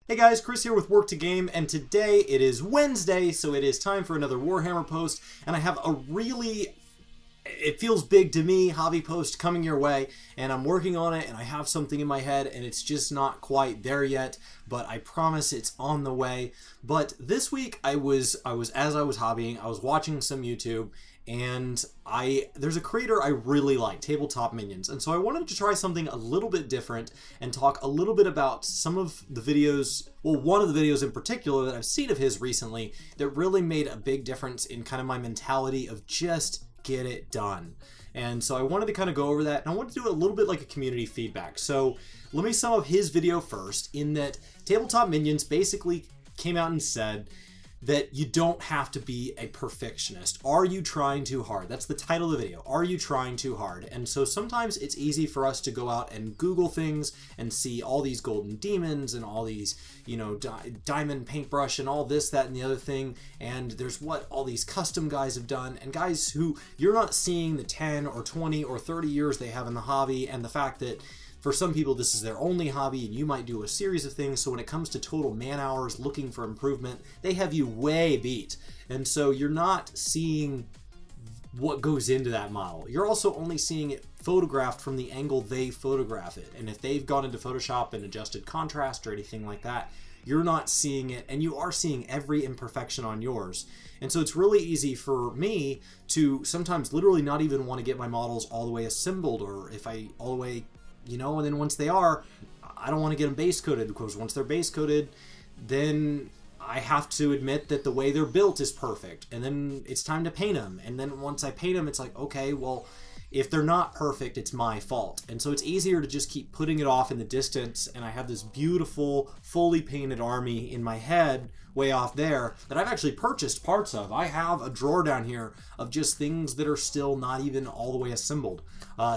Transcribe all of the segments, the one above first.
Hey guys, Chris here with Work to Game, and today it is Wednesday, so it is time for another Warhammer post, and I have a really, it feels big to me, hobby post coming your way, and I'm working on it, and I have something in my head, and it's just not quite there yet, but I promise it's on the way. But this week, as I was hobbying, I was watching some YouTube, and there's a creator I really like, Tabletop Minions, and so I wanted to try something a little bit different and talk a little bit about some of the videos, well, one of the videos in particular that I've seen of his recently that really made a big difference in kind of my mentality of just get it done. And so I wanted to kind of go over that, and I wanted to do it a little bit like a community feedback. So let me sum up his video first, in that Tabletop Minions basically came out and said that you don't have to be a perfectionist. Are you trying too hard? That's the title of the video. Are you trying too hard? And so sometimes it's easy for us to go out and Google things and see all these golden demons and all these, you know, diamond paintbrush and all this, that, and the other thing. And there's what all these custom guys have done, and guys who you're not seeing the 10 or 20 or 30 years they have in the hobby, and the fact that for some people, this is their only hobby, and you might do a series of things. So when it comes to total man hours looking for improvement, they have you way beat. And so you're not seeing what goes into that model. You're also only seeing it photographed from the angle they photograph it. And if they've gone into Photoshop and adjusted contrast or anything like that, you're not seeing it, and you are seeing every imperfection on yours. And so it's really easy for me to sometimes literally not even want to get my models all the way assembled, or if I all the way, you know, and then once they are, I don't want to get them base coated, because once they're base coated, then I have to admit that the way they're built is perfect, and then it's time to paint them. And then once I paint them, it's like, okay, well, if they're not perfect, it's my fault. And so it's easier to just keep putting it off in the distance, and I have this beautiful, fully painted army in my head way off there that I've actually purchased parts of. I have a drawer down here of just things that are still not even all the way assembled.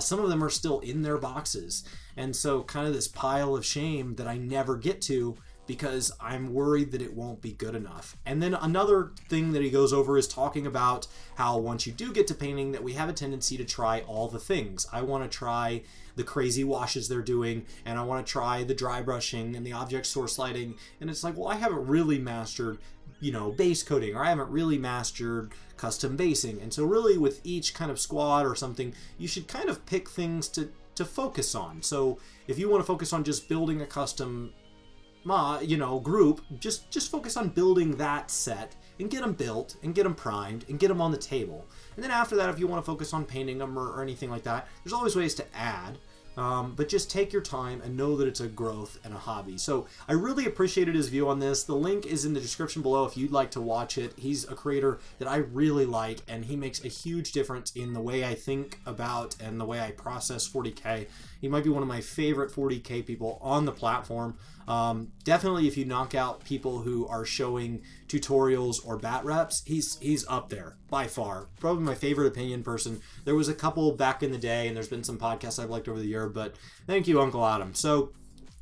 Some of them are still in their boxes. And so kind of this pile of shame that I never get to, because I'm worried that it won't be good enough. And then another thing that he goes over is talking about how once you do get to painting, that we have a tendency to try all the things. I want to try the crazy washes they're doing, and I want to try the dry brushing and the object source lighting. And it's like, well, I haven't really mastered, you know, base coating, or I haven't really mastered custom basing. And so really with each kind of squad or something, you should kind of pick things to focus on. So if you want to focus on just building a custom group, just focus on building that set and get them built and get them primed and get them on the table. And then after that, if you want to focus on painting them or anything like that, there's always ways to add. But just take your time and know that it's a growth and a hobby. So I really appreciated his view on this. The link is in the description below if you'd like to watch it. He's a creator that I really like, and he makes a huge difference in the way I think about and the way I process 40K. He might be one of my favorite 40K people on the platform. Definitely if you knock out people who are showing tutorials or bat reps, he's up there by far. Probably my favorite opinion person. There was a couple back in the day, and there's been some podcasts I've liked over the year, but thank you, Uncle Adam. So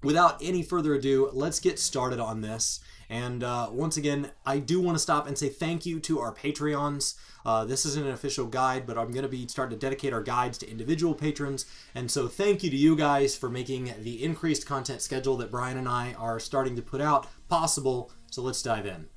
without any further ado, let's get started on this. And once again, I do want to stop and say thank you to our Patreons. This isn't an official guide, but I'm going to be starting to dedicate our guides to individual patrons. And so thank you to you guys for making the increased content schedule that Brian and I are starting to put out possible. So let's dive in.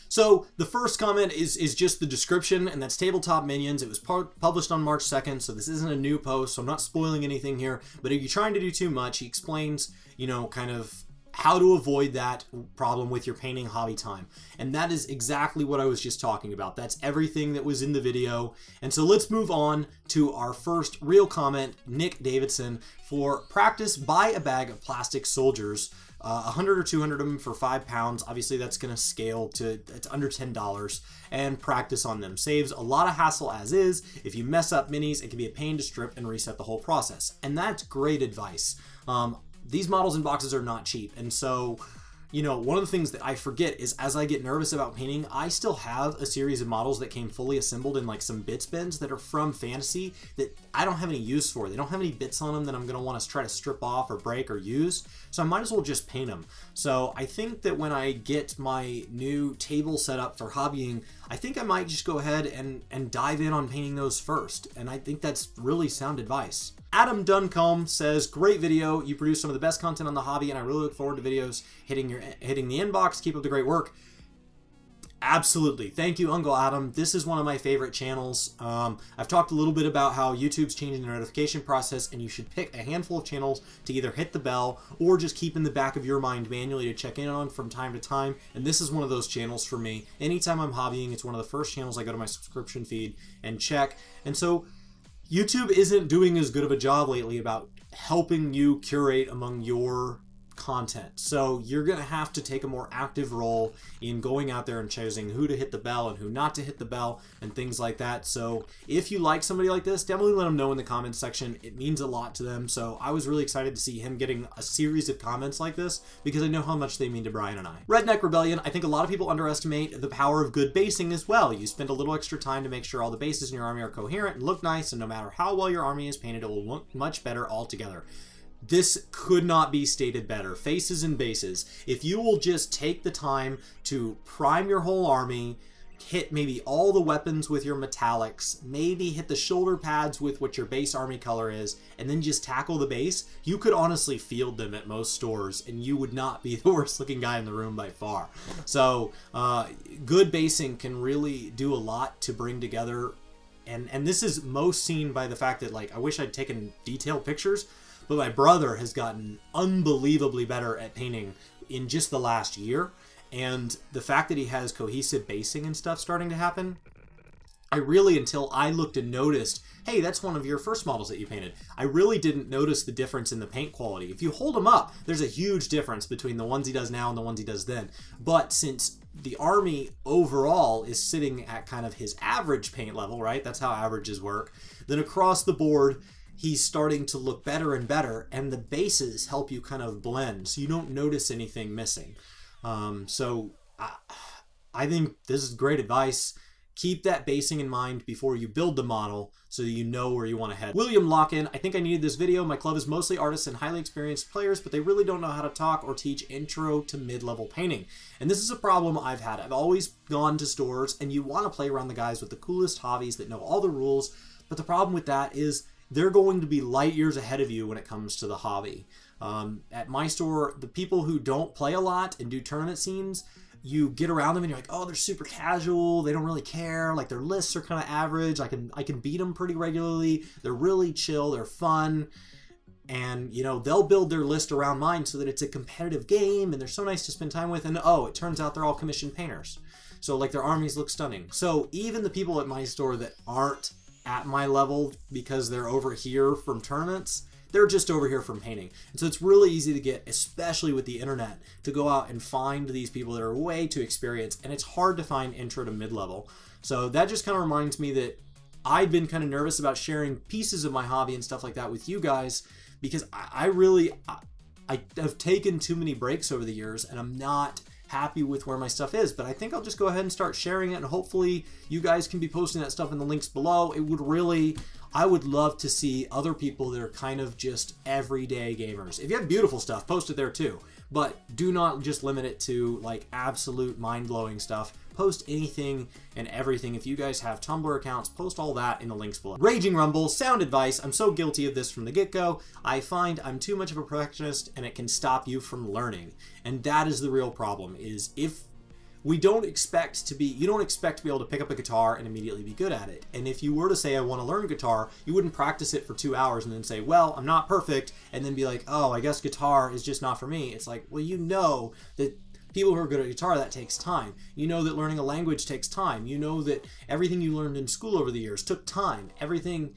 So the first comment is just the description, and that's Tabletop Minions. It was published on March 2nd, so this isn't a new post, so I'm not spoiling anything here. But if you're trying to do too much, he explains, you know, kind of how to avoid that problem with your painting hobby time. And that is exactly what I was just talking about. That's everything that was in the video. And so let's move on to our first real comment, Nick Davidson, for practice, buy a bag of plastic soldiers. 100 or 200 of them for £5. Obviously that's going to scale to, it's under $10, and practice on them. Saves a lot of hassle as is. If you mess up minis, it can be a pain to strip and reset the whole process. And that's great advice. These models and boxes are not cheap. And so, you know, one of the things that I forget is as I get nervous about painting, I still have a series of models that came fully assembled in like some bits bins that are from Fantasy that I don't have any use for. They don't have any bits on them that I'm going to want to try to strip off or break or use, so I might as well just paint them. So I think that when I get my new table set up for hobbying, I think I might just go ahead and dive in on painting those first, and I think that's really sound advice. Adam Duncombe says, great video. You produce some of the best content on the hobby, and I really look forward to videos hitting the inbox. Keep up the great work. Absolutely. Thank you, Uncle Adam. This is one of my favorite channels. I've talked a little bit about how YouTube's changing their notification process, and you should pick a handful of channels to either hit the bell or just keep in the back of your mind manually to check in on from time to time. And this is one of those channels for me. Anytime I'm hobbying, it's one of the first channels I go to my subscription feed and check. And so YouTube isn't doing as good of a job lately about helping you curate among your content. So you're going to have to take a more active role in going out there and choosing who to hit the bell and who not to hit the bell and things like that. So if you like somebody like this, definitely let them know in the comments section. It means a lot to them. So I was really excited to see him getting a series of comments like this because I know how much they mean to Brian and I. Redneck Rebellion, I think a lot of people underestimate the power of good basing as well. You spend a little extra time to make sure all the bases in your army are coherent and look nice, and no matter how well your army is painted, it will look much better altogether. This could not be stated better. Faces and bases. If you will just take the time to prime your whole army, hit maybe all the weapons with your metallics, maybe hit the shoulder pads with what your base army color is, and then just tackle the base, you could honestly field them at most stores, and you would not be the worst looking guy in the room by far. So, good basing can really do a lot to bring together, and this is most seen by the fact that, like, I wish I'd taken detailed pictures, but my brother has gotten unbelievably better at painting in just the last year. And the fact that he has cohesive basing and stuff starting to happen, I really, until I looked and noticed, hey, that's one of your first models that you painted, I really didn't notice the difference in the paint quality. If you hold them up, there's a huge difference between the ones he does now and the ones he does then. But since the army overall is sitting at kind of his average paint level, right? That's how averages work. Then across the board, he's starting to look better and better, and the bases help you kind of blend, so you don't notice anything missing. So I think this is great advice. Keep that basing in mind before you build the model so that you know where you want to head. William Locken, I think I needed this video. My club is mostly artists and highly experienced players, but they really don't know how to talk or teach intro to mid-level painting. And this is a problem I've had. I've always gone to stores, and you want to play around the guys with the coolest hobbies that know all the rules, but the problem with that is they're going to be light years ahead of you when it comes to the hobby. At my store, the people who don't play a lot and do tournament scenes, you get around them and you're like, oh, they're super casual, they don't really care, like their lists are kind of average, I can beat them pretty regularly, they're really chill, they're fun, and you know, they'll build their list around mine so that it's a competitive game and they're so nice to spend time with, and oh, it turns out they're all commissioned painters. So like their armies look stunning. So even the people at my store that aren't at my level because they're over here from tournaments, they're just over here from painting. And so it's really easy to get, especially with the internet, to go out and find these people that are way too experienced, and it's hard to find intro to mid-level. So that just kind of reminds me that I've been kind of nervous about sharing pieces of my hobby and stuff like that with you guys, because I have taken too many breaks over the years, and I'm not happy with where my stuff is, but I think I'll just go ahead and start sharing it, and hopefully you guys can be posting that stuff in the links below. It would really, I would love to see other people that are kind of just everyday gamers. If you have beautiful stuff, post it there too, but do not just limit it to like absolute mind-blowing stuff. Post anything and everything. If you guys have Tumblr accounts, post all that in the links below. Raging Rumble, sound advice. I'm so guilty of this from the get-go. I find I'm too much of a perfectionist and it can stop you from learning. And that is the real problem, is if we don't expect to be, you don't expect to be able to pick up a guitar and immediately be good at it. And if you were to say, I want to learn guitar, you wouldn't practice it for 2 hours and then say, well, I'm not perfect, and then be like, oh, I guess guitar is just not for me. It's like, well, you know that people who are good at guitar, that takes time. You know that learning a language takes time. You know that everything you learned in school over the years took time. Everything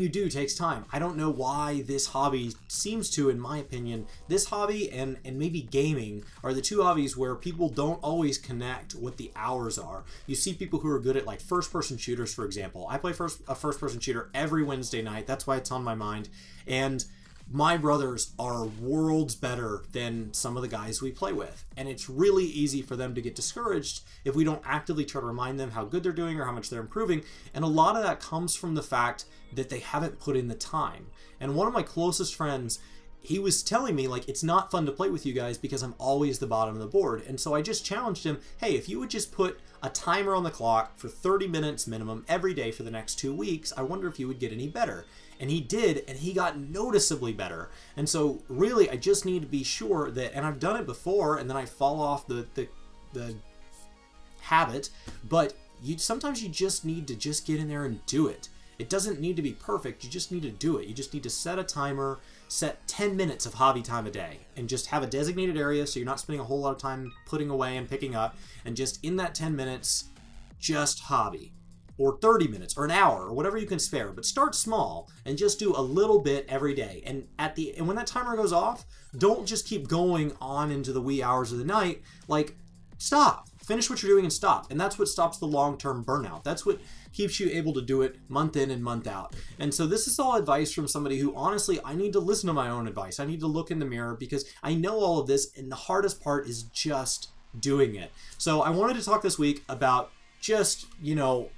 you do takes time. I don't know why this hobby seems to, in my opinion, this hobby and maybe gaming are the two hobbies where people don't always connect what the hours are. You see people who are good at like first-person shooters, for example. I play a first-person shooter every Wednesday night. That's why it's on my mind. And my brothers are worlds better than some of the guys we play with. And it's really easy for them to get discouraged if we don't actively try to remind them how good they're doing or how much they're improving. And a lot of that comes from the fact that they haven't put in the time. And one of my closest friends, he was telling me, like, it's not fun to play with you guys because I'm always the bottom of the board. And so I just challenged him, hey, if you would just put a timer on the clock for 30 minutes minimum every day for the next 2 weeks, I wonder if you would get any better. And he did, and he got noticeably better. And so really, I just need to be sure that, and I've done it before, and then I fall off the habit, but sometimes you just need to just get in there and do it. It doesn't need to be perfect, you just need to do it. You just need to set a timer, set 10 minutes of hobby time a day, and just have a designated area so you're not spending a whole lot of time putting away and picking up, and just in that 10 minutes, just hobby. Or 30 minutes, or an hour, or whatever you can spare. But start small, and just do a little bit every day. And when that timer goes off, don't just keep going on into the wee hours of the night. Like, stop. Finish what you're doing and stop. And that's what stops the long-term burnout. That's what keeps you able to do it month in and month out. And so this is all advice from somebody who, honestly, I need to listen to my own advice. I need to look in the mirror because I know all of this, and the hardest part is just doing it. So I wanted to talk this week about just, you know,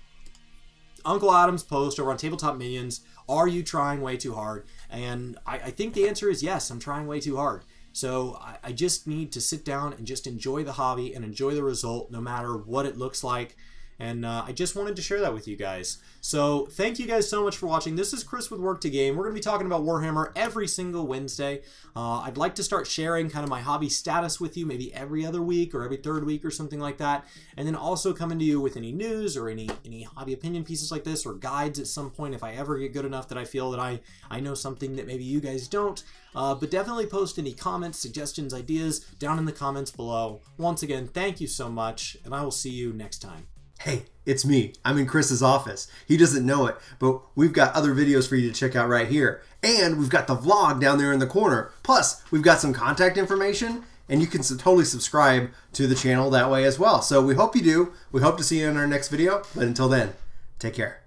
Uncle Adam's post over on Tabletop Minions, are you trying way too hard? And I think the answer is yes, I'm trying way too hard. So I just need to sit down and just enjoy the hobby and enjoy the result no matter what it looks like. And I just wanted to share that with you guys. So thank you guys so much for watching. This is Chris with Work to Game. We're going to be talking about Warhammer every single Wednesday. I'd like to start sharing kind of my hobby status with you, maybe every other week or every third week or something like that. And then also coming to you with any news or any hobby opinion pieces like this or guides at some point if I ever get good enough that I feel that I know something that maybe you guys don't. But definitely post any comments, suggestions, ideas down in the comments below. Once again, thank you so much, and I will see you next time. Hey, it's me. I'm in Chris's office. He doesn't know it, but we've got other videos for you to check out right here. And we've got the vlog down there in the corner. Plus, we've got some contact information, and you can totally subscribe to the channel that way as well. So we hope you do. We hope to see you in our next video. But until then, take care.